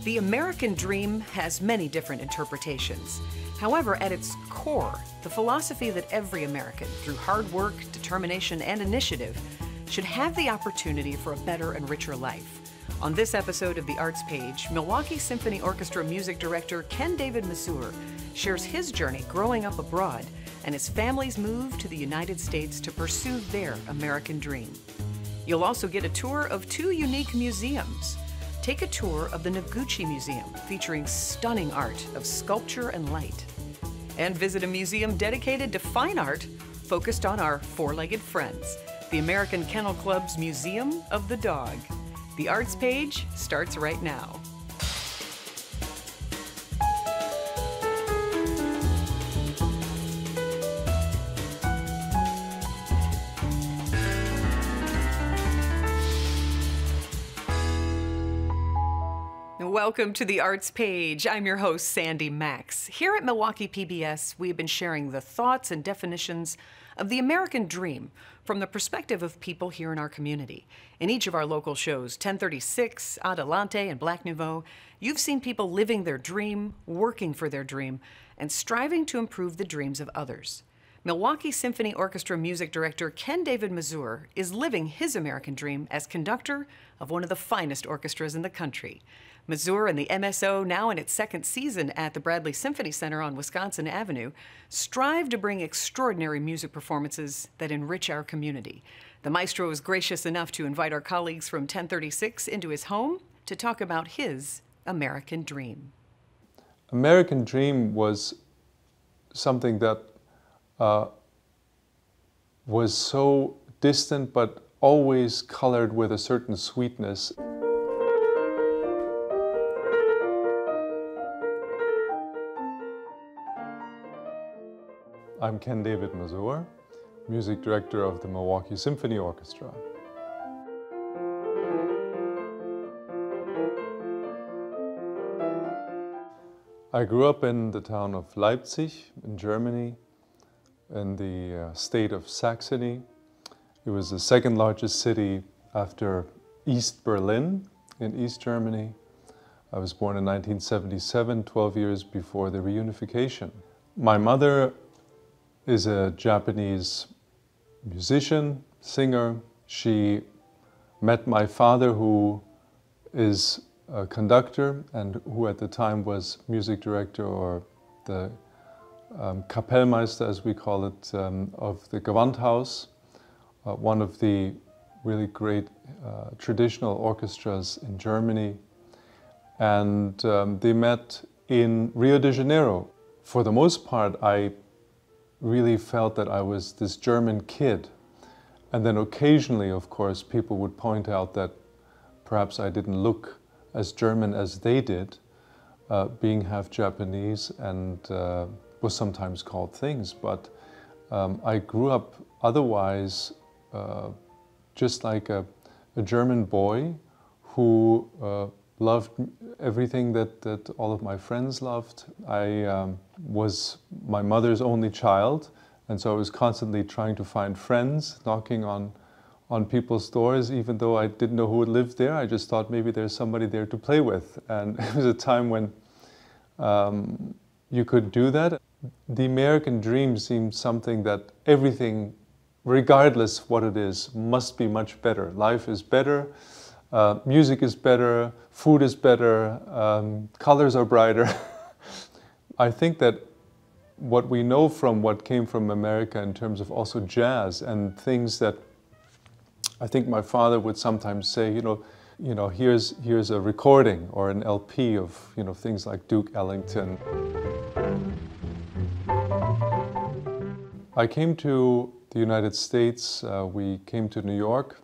The American dream has many different interpretations. However, at its core, the philosophy that every American, through hard work, determination, and initiative, should have the opportunity for a better and richer life. On this episode of The Arts Page, Milwaukee Symphony Orchestra music director Ken-David Masur shares his journey growing up abroad and his family's move to the United States to pursue their American dream. You'll also get a tour of two unique museums. Take a tour of the Noguchi Museum, featuring stunning art of sculpture and light. And visit a museum dedicated to fine art, focused on our four-legged friends, the American Kennel Club's Museum of the Dog. The Arts Page starts right now. Welcome to The Arts Page. I'm your host, Sandy Max. Here at Milwaukee PBS, we have been sharing the thoughts and definitions of the American dream from the perspective of people here in our community. In each of our local shows, 1036, Adelante, and Black Nouveau, you've seen people living their dream, working for their dream, and striving to improve the dreams of others. Milwaukee Symphony Orchestra music director Ken-David Masur is living his American dream as conductor of one of the finest orchestras in the country. Masur and the MSO, now in its second season at the Bradley Symphony Center on Wisconsin Avenue, strive to bring extraordinary music performances that enrich our community. The maestro is gracious enough to invite our colleagues from 1036 into his home to talk about his American dream. American dream was something that was so distant but always colored with a certain sweetness. I'm Ken-David Masur, music director of the Milwaukee Symphony Orchestra. I grew up in the town of Leipzig in Germany, in the state of Saxony. It was the second largest city after East Berlin in East Germany. I was born in 1977, 12 years before the reunification. My mother is a Japanese musician, singer. She met my father, who is a conductor and who at the time was music director, or the Kapellmeister, as we call it, of the Gewandhaus, one of the really great traditional orchestras in Germany. And they met in Rio de Janeiro. For the most part, I really felt that I was this German kid. And then occasionally, of course, people would point out that perhaps I didn't look as German as they did, being half Japanese, and was sometimes called things. But I grew up otherwise just like a German boy who loved everything that all of my friends loved. I was my mother's only child, and so I was constantly trying to find friends, knocking on people's doors, even though I didn't know who would live there. I just thought maybe there's somebody there to play with. And it was a time when you could do that. The American dream seemed something that everything, regardless what it is, must be much better. Life is better. Music is better, food is better, colors are brighter. I think that what we know from what came from America in terms of also jazz and things that I think my father would sometimes say, here's a recording or an LP of things like Duke Ellington. I came to the United States. We came to New York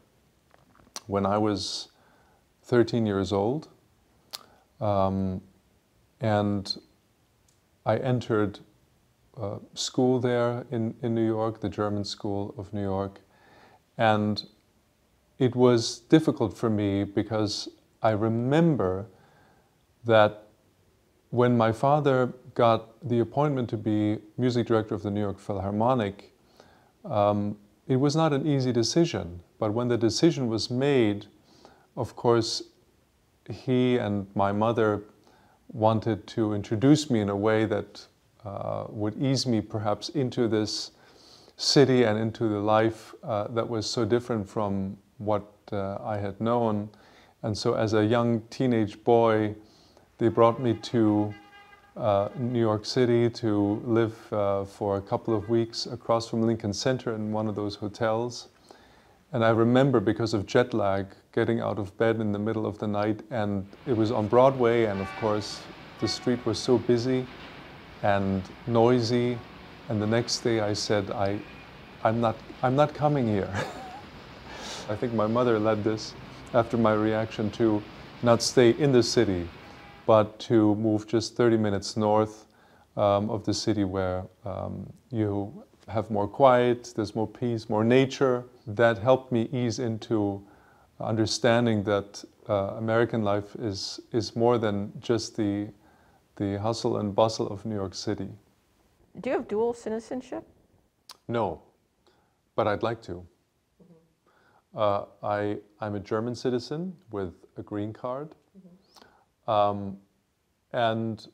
when I was 13 years old, and I entered school there in New York, the German School of New York, and it was difficult for me because I remember that when my father got the appointment to be music director of the New York Philharmonic, it was not an easy decision, but when the decision was made, of course, he and my mother wanted to introduce me in a way that would ease me perhaps into this city and into the life that was so different from what I had known. And so as a young teenage boy, they brought me to New York City to live for a couple of weeks across from Lincoln Center in one of those hotels. And I remember, because of jet lag, getting out of bed in the middle of the night, and it was on Broadway, and of course the street was so busy and noisy. And the next day I said, I'm not coming here. I think my mother led this after my reaction to not stay in the city, but to move just 30 minutes north of the city, where you have more quiet, there's more peace, more nature. That helped me ease into understanding that American life is more than just the hustle and bustle of New York City. Do you have dual citizenship? No, but I'd like to. I'm a German citizen with a green card. And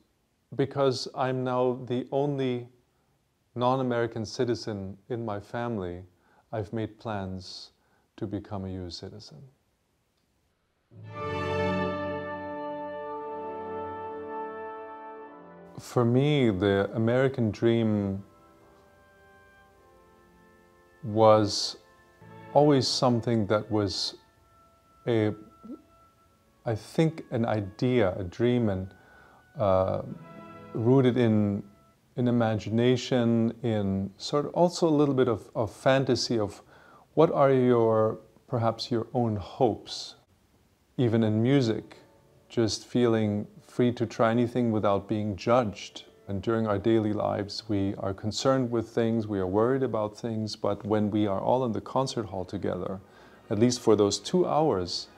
because I'm now the only non-American citizen in my family, I've made plans to become a US citizen. For me, the American dream was always something that was I think an idea, a dream, and rooted in imagination, in sort of also a little bit of fantasy of what are perhaps your own hopes, even in music, just feeling free to try anything without being judged. And during our daily lives, we are concerned with things, we are worried about things, but when we are all in the concert hall together, at least for those 2 hours,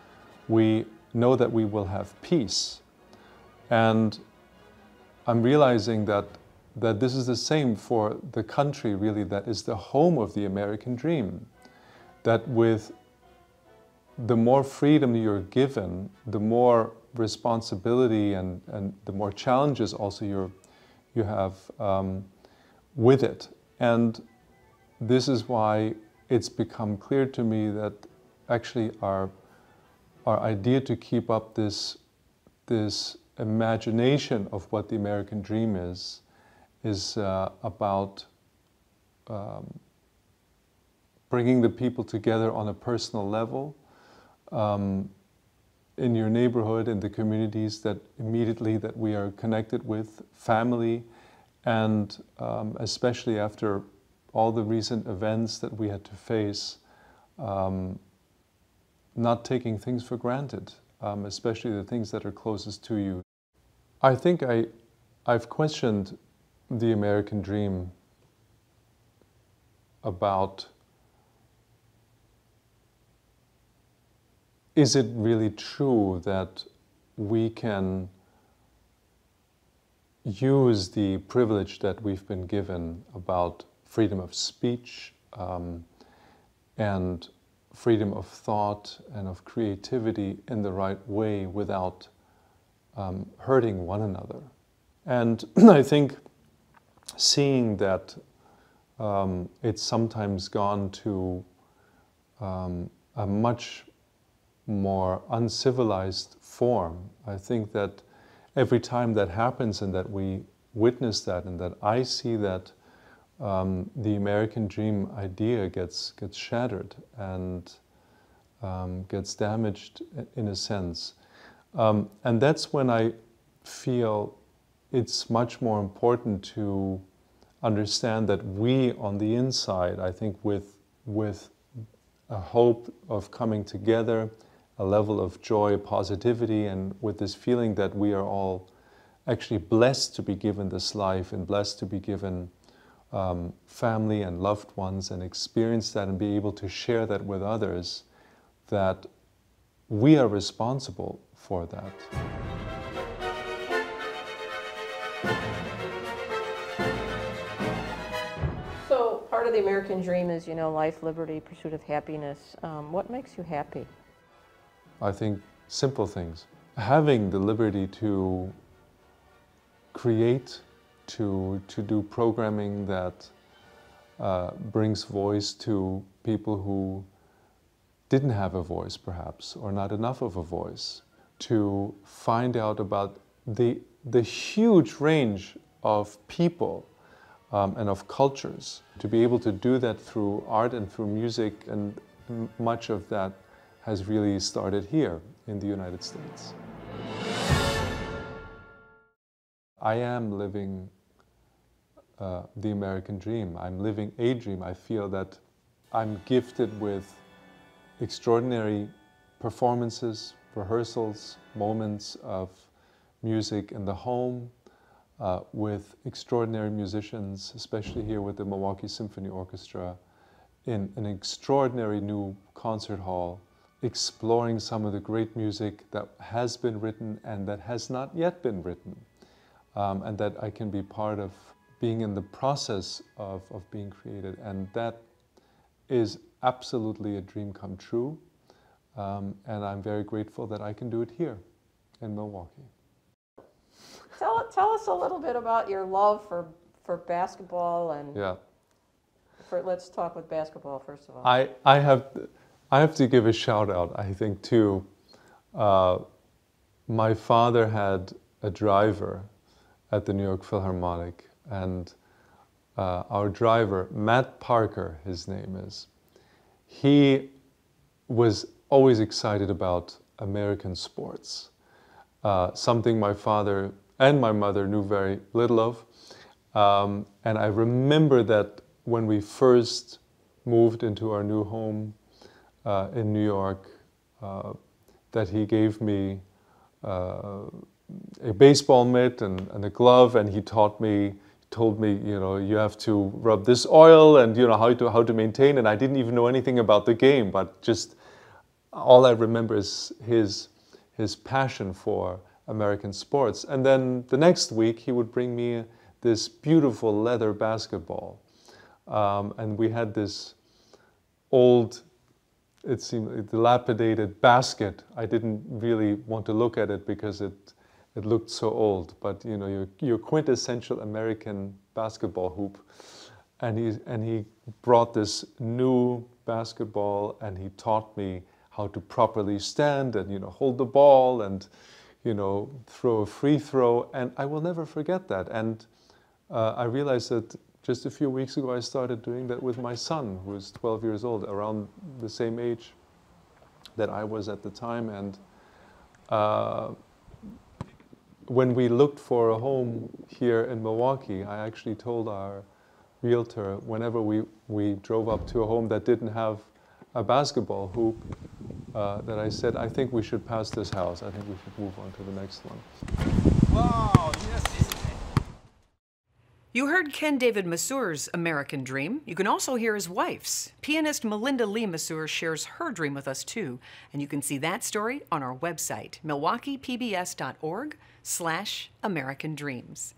we know that we will have peace. And I'm realizing that this is the same for the country, really, that is the home of the American dream. That with the more freedom you're given, the more responsibility and the more challenges also you have with it. And this is why it's become clear to me that actually our idea to keep up this imagination of what the American dream is about bringing the people together on a personal level, in your neighborhood, in the communities that we are connected with, family, and especially after all the recent events that we had to face, not taking things for granted, especially the things that are closest to you. I think I've questioned the American dream about, is it really true that we can use the privilege that we've been given about freedom of speech and freedom of thought and of creativity in the right way without hurting one another? And I think seeing that it's sometimes gone to a much more uncivilized form, I think that every time that happens and that we witness that and that I see that, the American dream idea gets shattered and gets damaged in a sense. And that's when I feel it's much more important to understand that we on the inside, I think with a hope of coming together, a level of joy, positivity, and with this feeling that we are all actually blessed to be given this life and blessed to be given family and loved ones and experience that and be able to share that with others, that we are responsible for that. So part of the American dream is, life, liberty, pursuit of happiness. What makes you happy? I think simple things. having the liberty to create, to do programming that brings voice to people who didn't have a voice perhaps, or not enough of a voice, to find out about the huge range of people and of cultures, to be able to do that through art and through music, and much of that has really started here in the United States. I am living the American dream. I'm living a dream. I feel that I'm gifted with extraordinary performances, rehearsals, moments of music in the home, with extraordinary musicians, especially here with the Milwaukee Symphony Orchestra, in an extraordinary new concert hall, exploring some of the great music that has been written and that has not yet been written, and that I can be part of being in the process of being created. And that is absolutely a dream come true, and I'm very grateful that I can do it here in Milwaukee. Tell us a little bit about your love for basketball, and yeah. Let's talk with basketball first of all. I have to give a shout out, I think, to my father had a driver at the New York Philharmonic, and our driver, Matt Parker, his name is, he was always excited about American sports, something my father and my mother knew very little of. And I remember that when we first moved into our new home in New York, that he gave me a baseball mitt and a glove, and he told me, you know, you have to rub this oil, and you know how to maintain. And I didn't even know anything about the game, but just all I remember is his passion for American sports. And then the next week he would bring me this beautiful leather basketball, and we had this old, it seemed dilapidated basket. I didn't really want to look at it because it looked so old, but you know, your quintessential American basketball hoop. And he brought this new basketball, and he taught me how to properly stand and, you know, hold the ball and, you know, throw a free throw. And I will never forget that. And I realized that just a few weeks ago I started doing that with my son, who is 12 years old, around the same age that I was at the time. And when we looked for a home here in Milwaukee, I actually told our realtor, whenever we drove up to a home that didn't have a basketball hoop, that I said, I think we should pass this house. I think we should move on to the next one. Wow, yes. You heard Ken-David Masur's American Dream. You can also hear his wife's. Pianist Melinda Lee Masur shares her dream with us too, and you can see that story on our website, milwaukeepbs.org/American Dreams.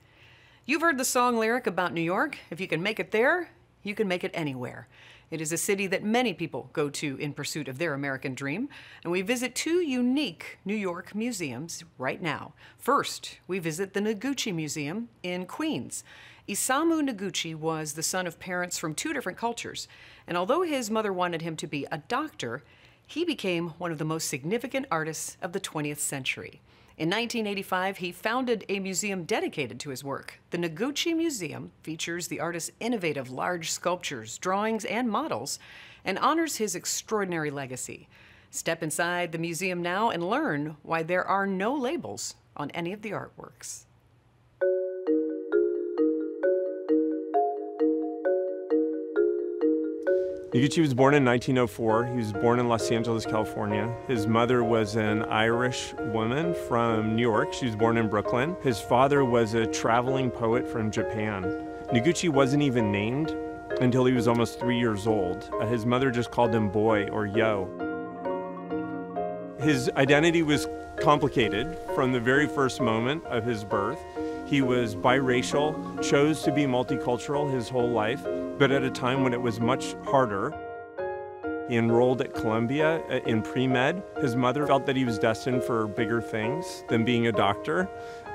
You've heard the song lyric about New York. If you can make it there, you can make it anywhere. It is a city that many people go to in pursuit of their American dream, and we visit two unique New York museums right now. First, we visit the Noguchi Museum in Queens. Isamu Noguchi was the son of parents from two different cultures, and although his mother wanted him to be a doctor, he became one of the most significant artists of the 20th century. In 1985, he founded a museum dedicated to his work. The Noguchi Museum features the artist's innovative large sculptures, drawings, and models, and honors his extraordinary legacy. Step inside the museum now and learn why there are no labels on any of the artworks. Noguchi was born in 1904. He was born in Los Angeles, California. His mother was an Irish woman from New York. She was born in Brooklyn. His father was a traveling poet from Japan. Noguchi wasn't even named until he was almost 3 years old. His mother just called him boy or yo. His identity was complicated from the very first moment of his birth. He was biracial, chose to be multicultural his whole life, but at a time when it was much harder. He enrolled at Columbia in pre-med. His mother felt that he was destined for bigger things than being a doctor,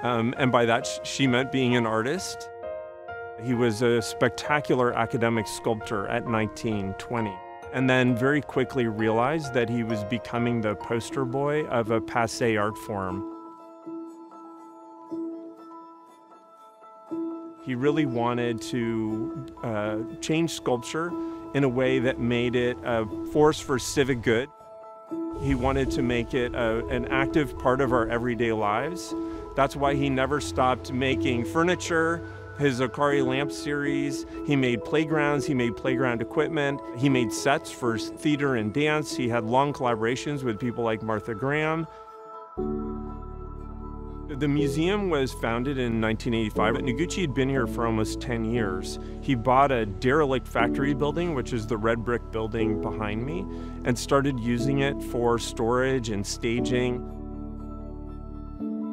and by that she meant being an artist. He was a spectacular academic sculptor at 19, 20, and then very quickly realized that he was becoming the poster boy of a passé art form. He really wanted to change sculpture in a way that made it a force for civic good. He wanted to make it an active part of our everyday lives. That's why he never stopped making furniture, his Akari lamp series. He made playgrounds, he made playground equipment, he made sets for theater and dance. He had long collaborations with people like Martha Graham. The museum was founded in 1985, but Noguchi had been here for almost 10 years. He bought a derelict factory building, which is the red brick building behind me, and started using it for storage and staging.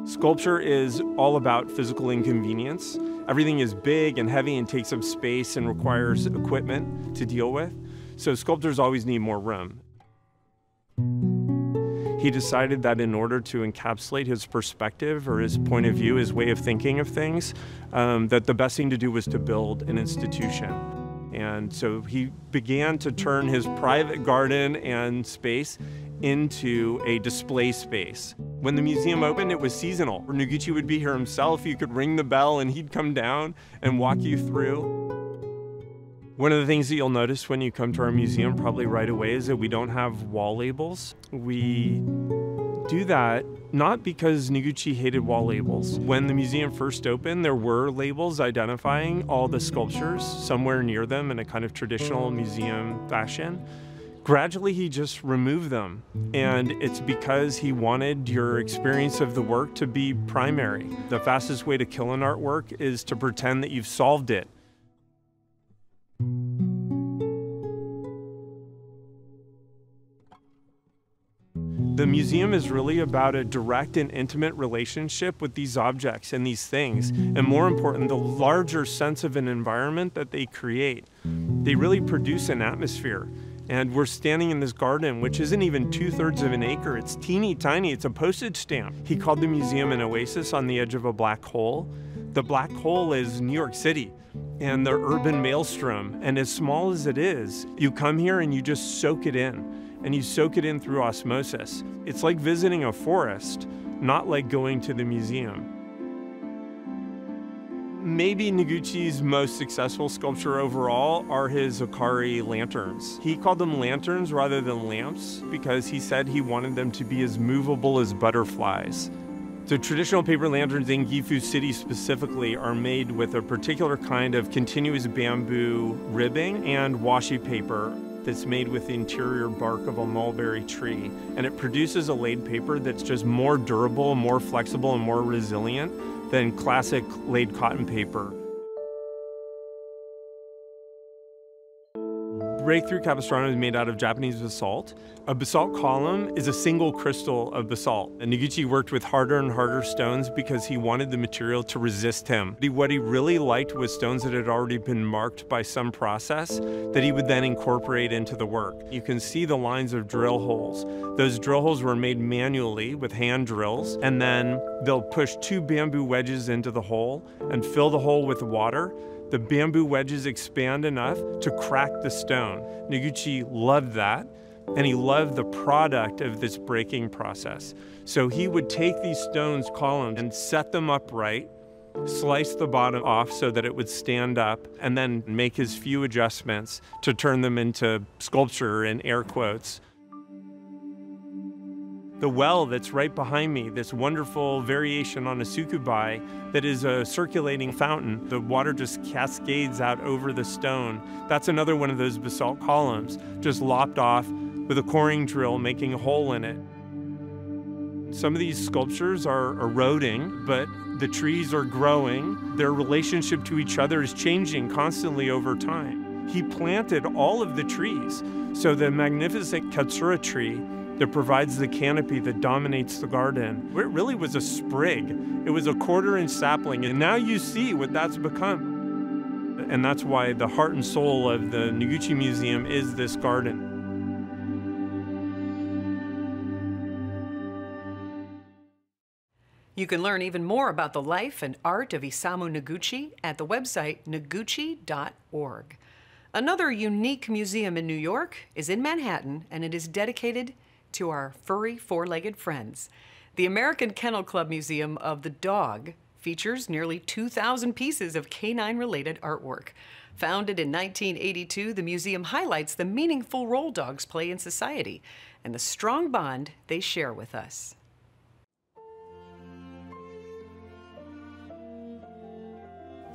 Sculpture is all about physical inconvenience. Everything is big and heavy and takes up space and requires equipment to deal with. So sculptors always need more room. He decided that in order to encapsulate his perspective or his point of view, his way of thinking of things, that the best thing to do was to build an institution. And so he began to turn his private garden and space into a display space. When the museum opened, it was seasonal. Noguchi would be here himself. You could ring the bell and he'd come down and walk you through. One of the things that you'll notice when you come to our museum probably right away is that we don't have wall labels. We do that not because Noguchi hated wall labels. When the museum first opened, there were labels identifying all the sculptures somewhere near them in a kind of traditional museum fashion. Gradually, he just removed them, and it's because he wanted your experience of the work to be primary. The fastest way to kill an artwork is to pretend that you've solved it. The museum is really about a direct and intimate relationship with these objects and these things, and more important, the larger sense of an environment that they create. They really produce an atmosphere. And we're standing in this garden, which isn't even 2/3 of an acre. It's teeny tiny, it's a postage stamp. He called the museum an oasis on the edge of a black hole. The black hole is New York City and the urban maelstrom. And as small as it is, you come here and you just soak it in. And you soak it in through osmosis. It's like visiting a forest, not like going to the museum. Maybe Noguchi's most successful sculpture overall are his Akari lanterns. He called them lanterns rather than lamps because he said he wanted them to be as movable as butterflies. So traditional paper lanterns in Gifu City specifically are made with a particular kind of continuous bamboo ribbing and washi paper that's made with the interior bark of a mulberry tree. And it produces a laid paper that's just more durable, more flexible, and more resilient than classic laid cotton paper. Breakthrough Capistrano is made out of Japanese basalt. A basalt column is a single crystal of basalt. And Noguchi worked with harder and harder stones because he wanted the material to resist him. What he really liked was stones that had already been marked by some process that he would then incorporate into the work. You can see the lines of drill holes. Those drill holes were made manually with hand drills, and then they'll push 2 bamboo wedges into the hole and fill the hole with water. The bamboo wedges expand enough to crack the stone. Noguchi loved that, and he loved the product of this breaking process. So he would take these stones columns and set them upright, slice the bottom off so that it would stand up, and then make his few adjustments to turn them into sculpture in air quotes. The well that's right behind me, this wonderful variation on a sukubai that is a circulating fountain. The water just cascades out over the stone. That's another one of those basalt columns, just lopped off with a coring drill making a hole in it. Some of these sculptures are eroding, but the trees are growing. Their relationship to each other is changing constantly over time. He planted all of the trees. So the magnificent Katsura tree that provides the canopy that dominates the garden, it really was a sprig. It was a 1/4-inch sapling, and now you see what that's become. And that's why the heart and soul of the Noguchi Museum is this garden. You can learn even more about the life and art of Isamu Noguchi at the website noguchi.org. Another unique museum in New York is in Manhattan, and it is dedicated to our furry four-legged friends. The American Kennel Club Museum of the Dog features nearly 2,000 pieces of canine-related artwork. Founded in 1982, the museum highlights the meaningful role dogs play in society and the strong bond they share with us.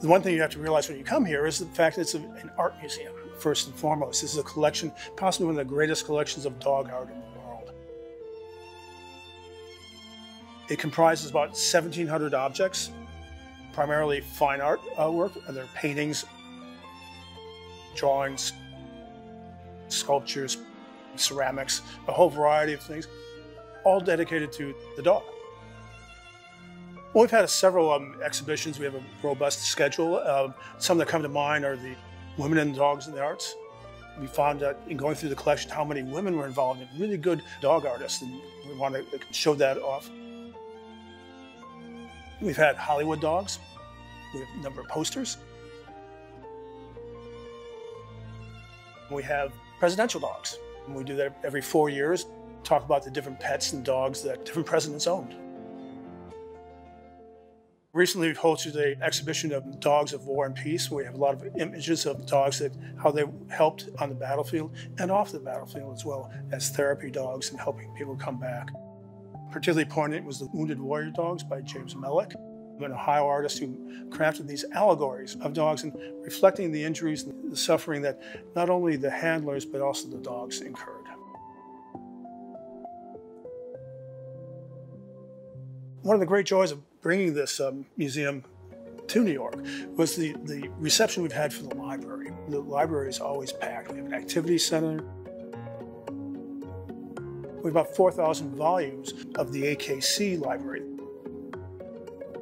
The one thing you have to realize when you come here is the fact that it's an art museum, first and foremost. This is a collection, possibly one of the greatest collections of dog art in the world. It comprises about 1,700 objects, primarily fine art work. There are paintings, drawings, sculptures, ceramics, a whole variety of things, all dedicated to the dog. Well, we've had several exhibitions. We have a robust schedule. Some that come to mind are the Women and Dogs in the Arts. We found that in going through the collection how many women were involved in really good dog artists, and we want to show that off. We've had Hollywood dogs. We have a number of posters. We have presidential dogs. And we do that every 4 years, talk about the different pets and dogs that different presidents owned. Recently, we've hosted an exhibition of dogs of war and peace. We have a lot of images of dogs, how they helped on the battlefield and off the battlefield, as well as therapy dogs and helping people come back. Particularly poignant was the Wounded Warrior Dogs by James Mellick, an Ohio artist who crafted these allegories of dogs and reflecting the injuries and the suffering that not only the handlers but also the dogs incurred. One of the great joys of bringing this museum to New York was the reception we've had for the library. The library is always packed. We have an activity center. We have about 4,000 volumes of the AKC library.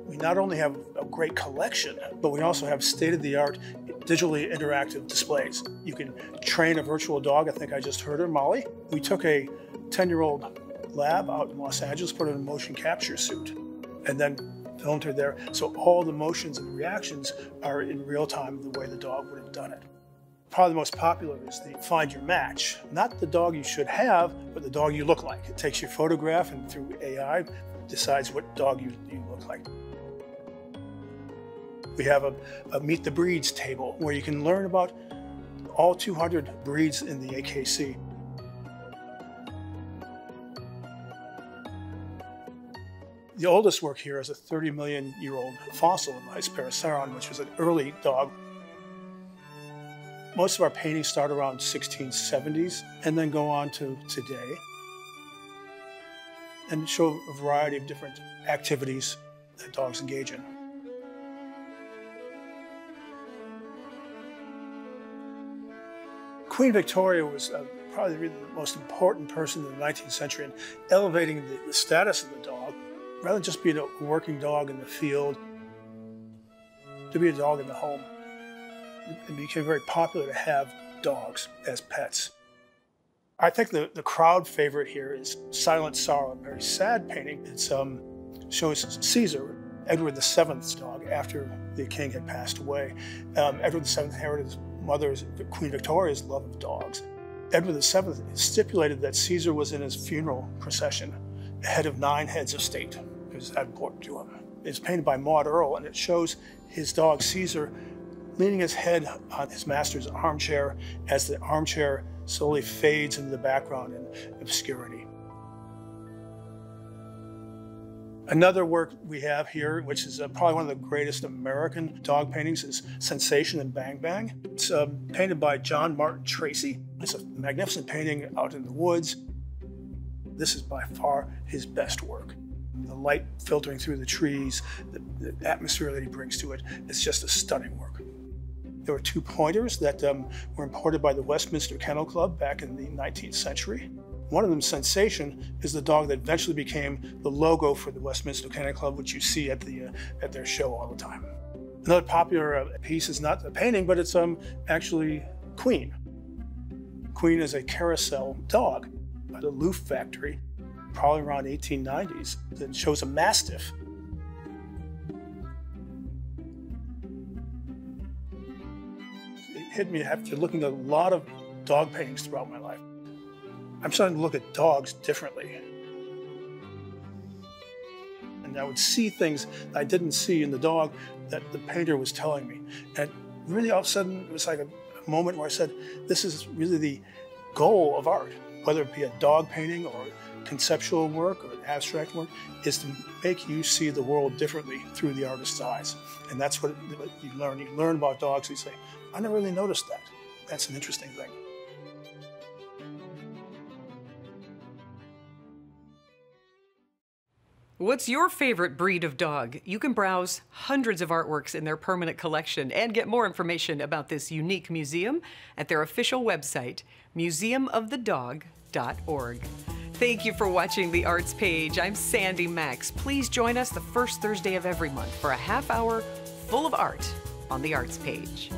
We not only have a great collection, but we also have state-of-the-art digitally interactive displays. You can train a virtual dog. I think I just heard her, Molly. We took a 10-year-old lab out in Los Angeles, put her in a motion capture suit, and then filmed her there. So all the motions and reactions are in real time the way the dog would have done it. Probably the most popular is the Find Your Match. Not the dog you should have, but the dog you look like. It takes your photograph and through AI decides what dog you look like. We have a Meet the Breeds table where you can learn about all 200 breeds in the AKC. The oldest work here is a 30-million-year-old fossil of Hesperoceraun, which was an early dog. Most of our paintings start around 1670s and then go on to today and show a variety of different activities that dogs engage in. Queen Victoria was probably really the most important person in the 19th century in elevating the status of the dog. Rather than just being a working dog in the field, to be a dog in the home. It became very popular to have dogs as pets. I think the crowd favorite here is Silent Sorrow, a very sad painting. It shows Caesar, Edward VII's dog, after the king had passed away. Edward VII inherited his mother's, Queen Victoria's, love of dogs. Edward VII stipulated that Caesar was in his funeral procession, head of 9 heads of state. It was that important to him. It's painted by Maud Earl, and it shows his dog Caesar leaning his head on his master's armchair as the armchair slowly fades into the background in obscurity. Another work we have here, which is probably one of the greatest American dog paintings, is Sensation and Bang Bang. It's painted by John Martin Tracy. It's a magnificent painting out in the woods. This is by far his best work. The light filtering through the trees, the atmosphere that he brings to it, it's just a stunning work. There were 2 pointers that were imported by the Westminster Kennel Club back in the 19th century. One of them, Sensation, is the dog that eventually became the logo for the Westminster Kennel Club, which you see at their show all the time. Another popular piece is not a painting, but it's actually Queen. Queen is a carousel dog at a Loof factory, probably around 1890s, that shows a Mastiff hit me after looking at a lot of dog paintings throughout my life. I'm starting to look at dogs differently. And I would see things I didn't see in the dog that the painter was telling me. And really all of a sudden, it was like a moment where I said, this is really the goal of art, whether it be a dog painting or conceptual work or abstract work, is to make you see the world differently through the artist's eyes. And that's what you learn. You learn about dogs, and you say, I never really noticed that. That's an interesting thing. What's your favorite breed of dog? You can browse hundreds of artworks in their permanent collection and get more information about this unique museum at their official website, museumofthedog.org. Thank you for watching The Arts Page. I'm Sandy Max. Please join us the first Thursday of every month for a half hour full of art on The Arts Page.